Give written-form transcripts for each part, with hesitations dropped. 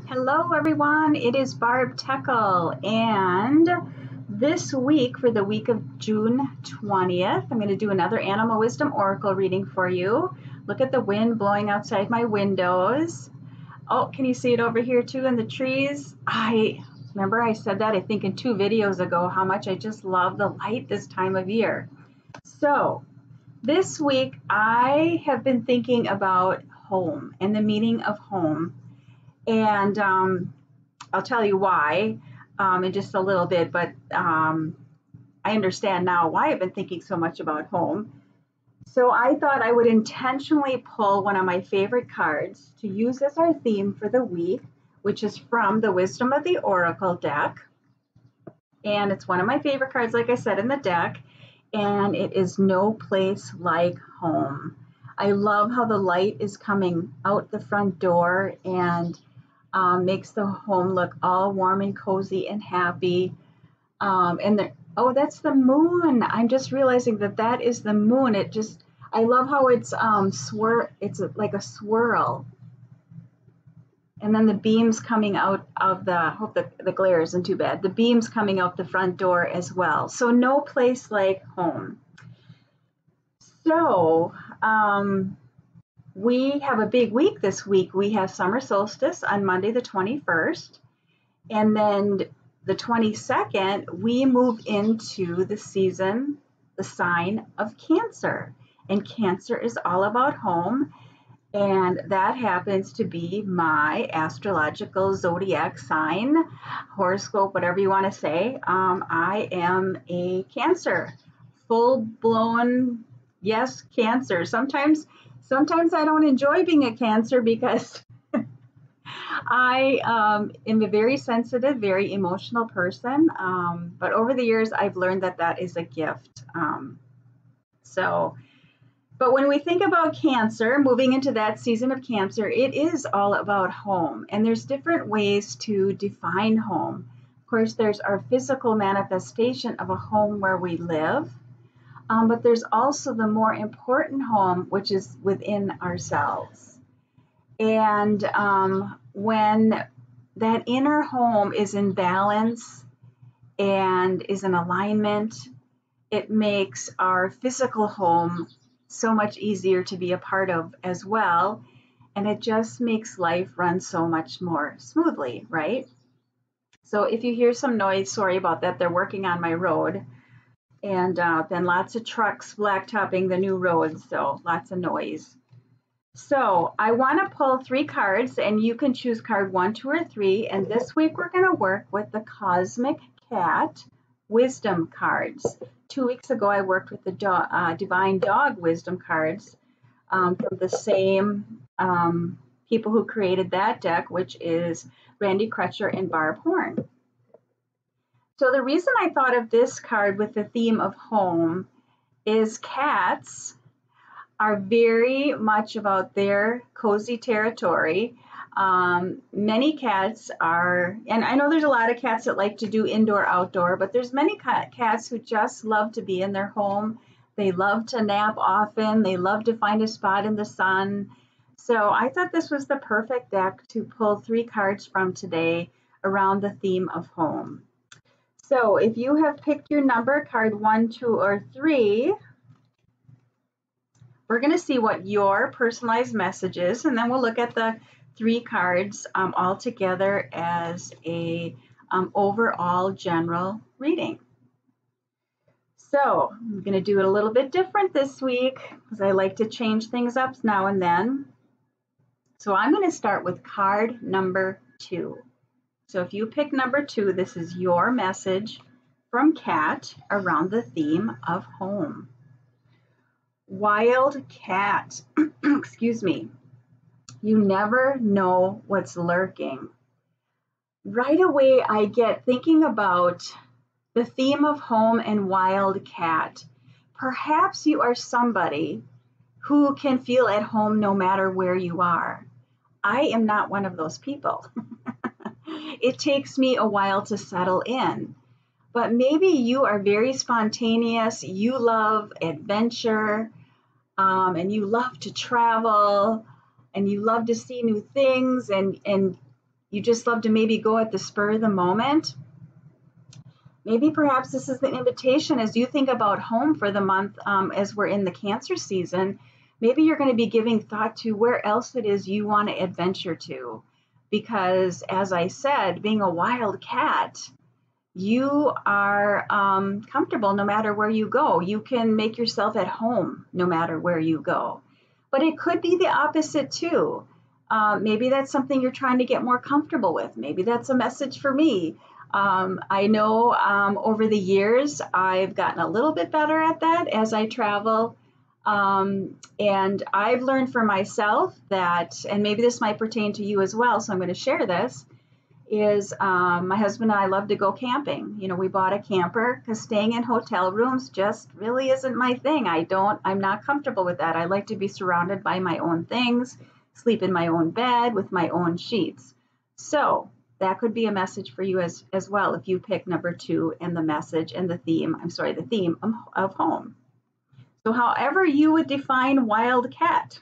Hello everyone, it is Barb Teckle, and this week, for the week of June 20th, I'm going to do another Animal Wisdom Oracle reading for you. Look at the wind blowing outside my windows. Oh, can you see it over here too in the trees? Remember I said that I think in 2 videos ago, how much I just love the light this time of year. So this week I have been thinking about home and the meaning of home. And I'll tell you why in just a little bit, but I understand now why I've been thinking so much about home. So I thought I would intentionally pull one of my favorite cards to use as our theme for the week, which is from the Wisdom of the Oracle deck. And it's one of my favorite cards, like I said, in the deck, and it is No Place Like Home. I love how the light is coming out the front door and makes the home look all warm and cozy and happy. Oh, that's the moon. I'm just realizing that is the moon. I love how it's it's like a swirl. And then the beams coming out of I hope the glare isn't too bad. The beams coming out the front door as well. So no place like home. So, we have a big week this week. We have summer solstice on Monday the 21st, and then the 22nd, we move into the season, the sign of Cancer. And Cancer is all about home, and that happens to be my astrological zodiac sign, horoscope, whatever you want to say. I am a Cancer, full-blown, yes, Cancer. Sometimes I don't enjoy being a Cancer because I am a very sensitive, very emotional person. But over the years, I've learned that is a gift. But when we think about Cancer, moving into that season of Cancer, it is all about home. And there's different ways to define home. Of course, there's our physical manifestation of a home where we live. But there's also the more important home, which is within ourselves. And when that inner home is in balance and is in alignment, it makes our physical home so much easier to be a part of as well. And it just makes life run so much more smoothly, right? So if you hear some noise, sorry about that, they're working on my road. And then lots of trucks blacktopping the new road, so lots of noise. So I want to pull 3 cards, and you can choose card 1, 2, or 3. And this week we're going to work with the Cosmic Cat Wisdom cards. 2 weeks ago I worked with the Divine Dog Wisdom cards from the same people who created that deck, which is Randy Crutcher and Barb. So the reason I thought of this card with the theme of home is cats are very much about their cozy territory. Many cats are, and I know there's a lot of cats that like to do indoor, outdoor, but there's many cats who just love to be in their home. They love to nap often. They love to find a spot in the sun. So I thought this was the perfect deck to pull 3 cards from today around the theme of home. So if you have picked your number, card 1, 2, or 3, we're going to see what your personalized message is, and then we'll look at the 3 cards all together as a overall general reading. So I'm going to do it a little bit different this week because I like to change things up now and then. So I'm going to start with card number 2. So if you pick number 2, this is your message from Cat around the theme of home. Wild cat, excuse me, you never know what's lurking. Right away, I get thinking about the theme of home and wild cat. Perhaps you are somebody who can feel at home no matter where you are. I am not one of those people. It takes me a while to settle in, but maybe you are very spontaneous, you love adventure, and you love to travel, and you love to see new things, and You just love to maybe go at the spur of the moment. Maybe perhaps this is the invitation as you think about home for the month, as we're in the Cancer season. Maybe you're going to be giving thought to where else it is you want to adventure to. Because as I said, being a wild cat, you are comfortable no matter where you go. You can make yourself at home no matter where you go. But it could be the opposite too. Maybe that's something you're trying to get more comfortable with. Maybe that's a message for me. I know over the years I've gotten a little bit better at that as I travel. And I've learned for myself that, and maybe this might pertain to you as well, so I'm going to share this, is my husband and I love to go camping. You know, we bought a camper because staying in hotel rooms just really isn't my thing. I'm not comfortable with that. I like to be surrounded by my own things, sleep in my own bed with my own sheets. So that could be a message for you as well if you pick number 2 and the message and the theme of home. So however you would define wildcat,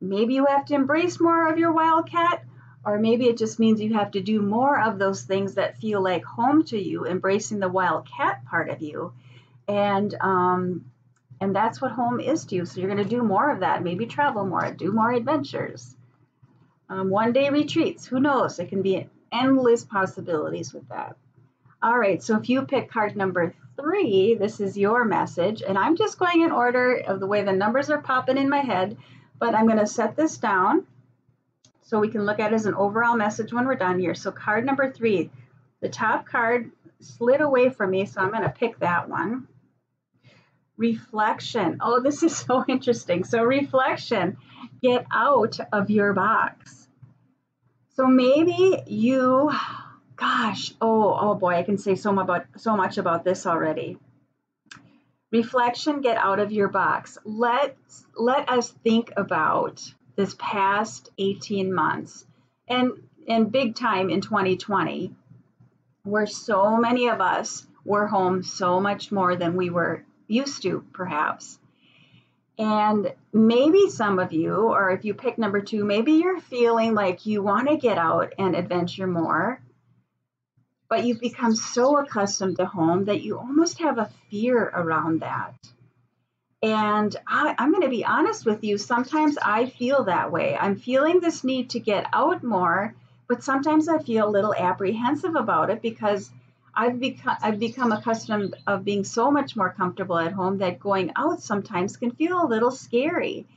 maybe you have to embrace more of your wildcat, or maybe it just means you have to do more of those things that feel like home to you, embracing the wildcat part of you. And that's what home is to you. So you're going to do more of that, maybe travel more, do more adventures. One-day retreats, who knows? It can be endless possibilities with that. All right, so if you pick card number 3, this is your message, and I'm just going in order of the way the numbers are popping in my head, but I'm going to set this down so we can look at it as an overall message when we're done here. So card number 3, the top card slid away from me, so I'm going to pick that one. Reflection. Oh, this is so interesting. So reflection, get out of your box. So maybe you, gosh, oh boy, I can say so much about this already. Reflection, get out of your box. Let us think about this past 18 months and big time in 2020, where so many of us were home so much more than we were used to, perhaps. And maybe some of you, or if you pick number 2, maybe you're feeling like you want to get out and adventure more, but you've become so accustomed to home that you almost have a fear around that. And I'm going to be honest with you, sometimes I feel that way. I'm feeling this need to get out more, but sometimes I feel a little apprehensive about it because I've become accustomed of being so much more comfortable at home that going out sometimes can feel a little scary.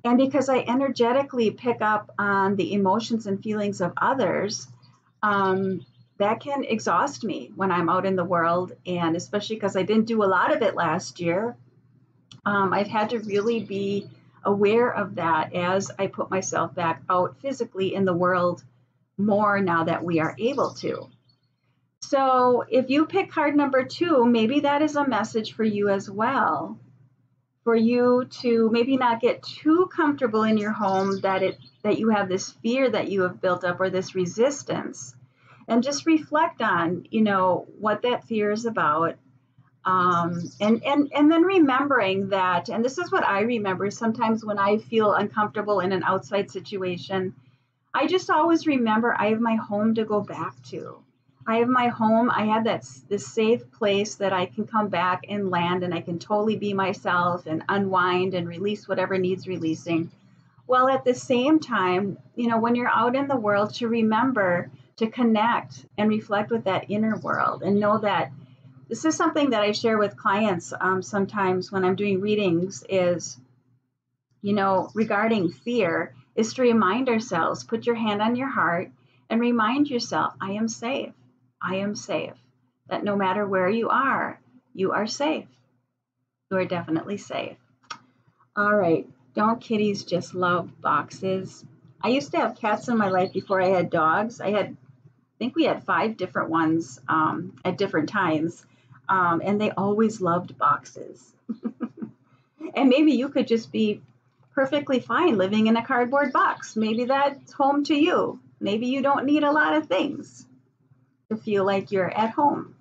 And because I energetically pick up on the emotions and feelings of others, that can exhaust me when I'm out in the world. And especially because I didn't do a lot of it last year, I've had to really be aware of that as I put myself back out physically in the world more now that we are able to. So if you pick card number 2, maybe that is a message for you as well, for you to maybe not get too comfortable in your home that you have this fear that you have built up or this resistance, and just reflect on, what that fear is about. And then remembering that, and this is what I remember sometimes when I feel uncomfortable in an outside situation, I just always remember I have my home to go back to. I have my home. I have this safe place that I can come back and land, and I can totally be myself and unwind and release whatever needs releasing. Well, at the same time, when you're out in the world, to remember to connect and reflect with that inner world and know that this is something that I share with clients sometimes when I'm doing readings is, regarding fear, is to remind ourselves, put your hand on your heart and remind yourself, I am safe. I am safe. That no matter where you are safe. You are definitely safe. All right. Don't kitties just love boxes? I used to have cats in my life before I had dogs. I think we had 5 different ones at different times. And they always loved boxes. And maybe you could just be perfectly fine living in a cardboard box. Maybe that's home to you. Maybe you don't need a lot of things to feel like you're at home.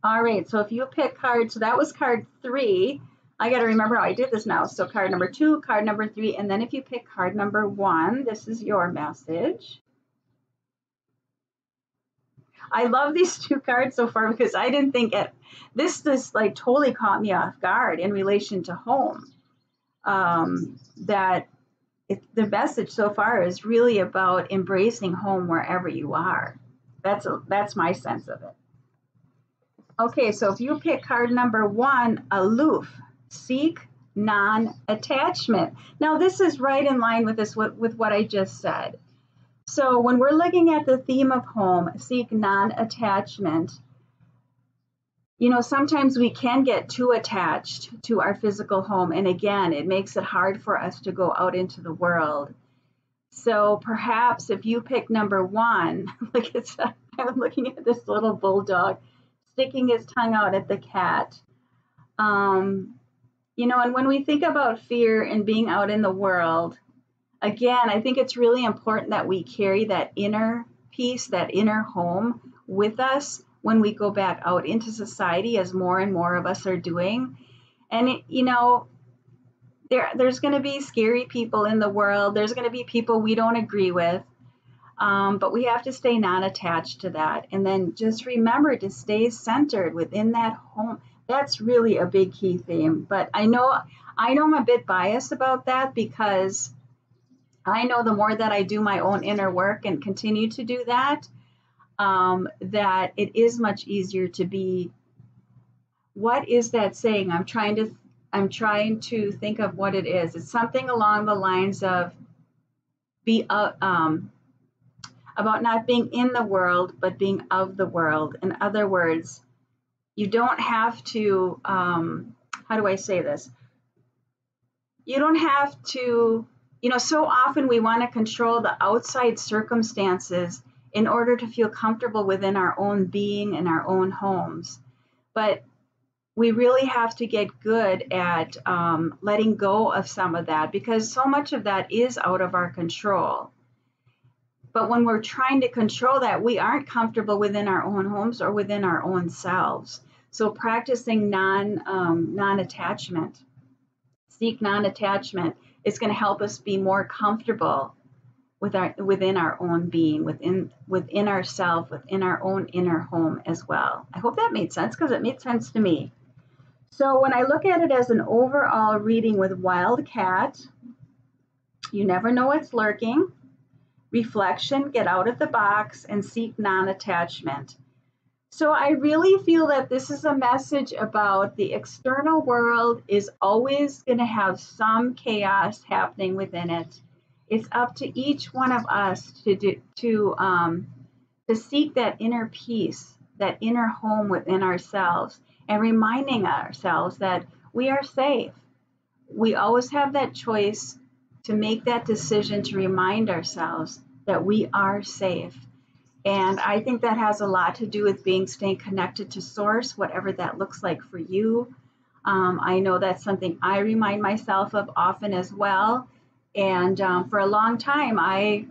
All right, so if you pick so that was card 3. I got to remember how I did this now. So card number 2, card number 3, and then if you pick card number 1, this is your message. I love these two cards so far because I didn't think it, this like totally caught me off guard in relation to home. That the message so far is really about embracing home wherever you are. That's my sense of it. Okay, so if you pick card number 1, aloof, seek non-attachment. Now this is right in line with with what I just said. So when we're looking at the theme of home, seek non-attachment, you know, sometimes we can get too attached to our physical home. And again, it makes it hard for us to go out into the world. So perhaps if you pick number 1, look at, I'm looking at this little bulldog sticking his tongue out at the cat. You know, and when we think about fear and being out in the world, again, I think it's really important that we carry that inner peace, that inner home with us when we go back out into society, as more and more of us are doing. And, you know, there's going to be scary people in the world. There's going to be people we don't agree with. But we have to stay non-attached to that. And then just remember to stay centered within that home. That's really a big key theme. But I know I'm a bit biased about that because I know the more that I do my own inner work and continue to do that, that it is much easier to be, what is that saying? I'm trying to think of what it is. It's something along the lines of about not being in the world, but being of the world. In other words, you don't have to, how do I say this? You don't have to, you know, so often we want to control the outside circumstances in order to feel comfortable within our own being and our own homes. But we really have to get good at letting go of some of that, because so much of that is out of our control. But when we're trying to control that, we aren't comfortable within our own homes or within our own selves. So practicing non-attachment, seek non-attachment, is going to help us be more comfortable within our own being, within ourselves, within our own inner home as well. I hope that made sense, because it made sense to me. So when I look at it as an overall reading with Wildcat, you never know what's lurking. Reflection, get out of the box, and seek non-attachment. So I really feel that this is a message about the external world is always going to have some chaos happening within it. It's up to each one of us to seek that inner peace, that inner home within ourselves, and reminding ourselves that we are safe. We always have that choice to make that decision to remind ourselves that we are safe. And I think that has a lot to do with staying connected to source, whatever that looks like for you. I know that's something I remind myself of often as well. And for a long time, I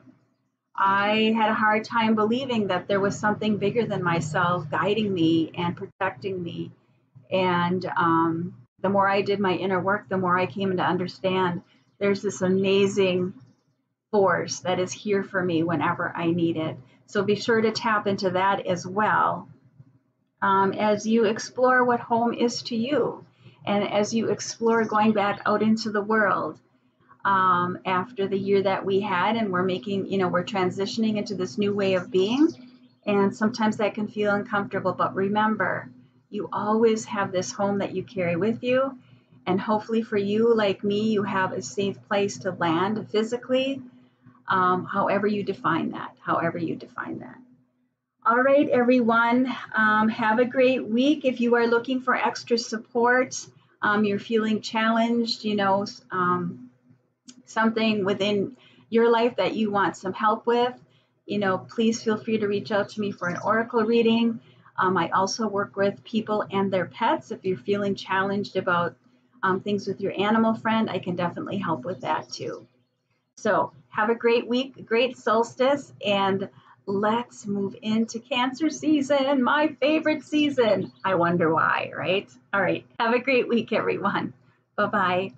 had a hard time believing that there was something bigger than myself guiding me and protecting me. And the more I did my inner work, the more I came to understand there's this amazing force that is here for me whenever I need it. So be sure to tap into that as well as you explore what home is to you, and as you explore going back out into the world after the year that we had, and we're transitioning into this new way of being, and sometimes that can feel uncomfortable, but remember, you always have this home that you carry with you, and hopefully for you, like me, you have a safe place to land physically, however you define that. All right, everyone, have a great week. If you are looking for extra support, you're feeling challenged, something within your life that you want some help with, please feel free to reach out to me for an oracle reading. I also work with people and their pets. If you're feeling challenged about things with your animal friend, I can definitely help with that too. So have a great week, great solstice, and let's move into Cancer season, my favorite season. I wonder why, right? All right. Have a great week, everyone. Bye-bye.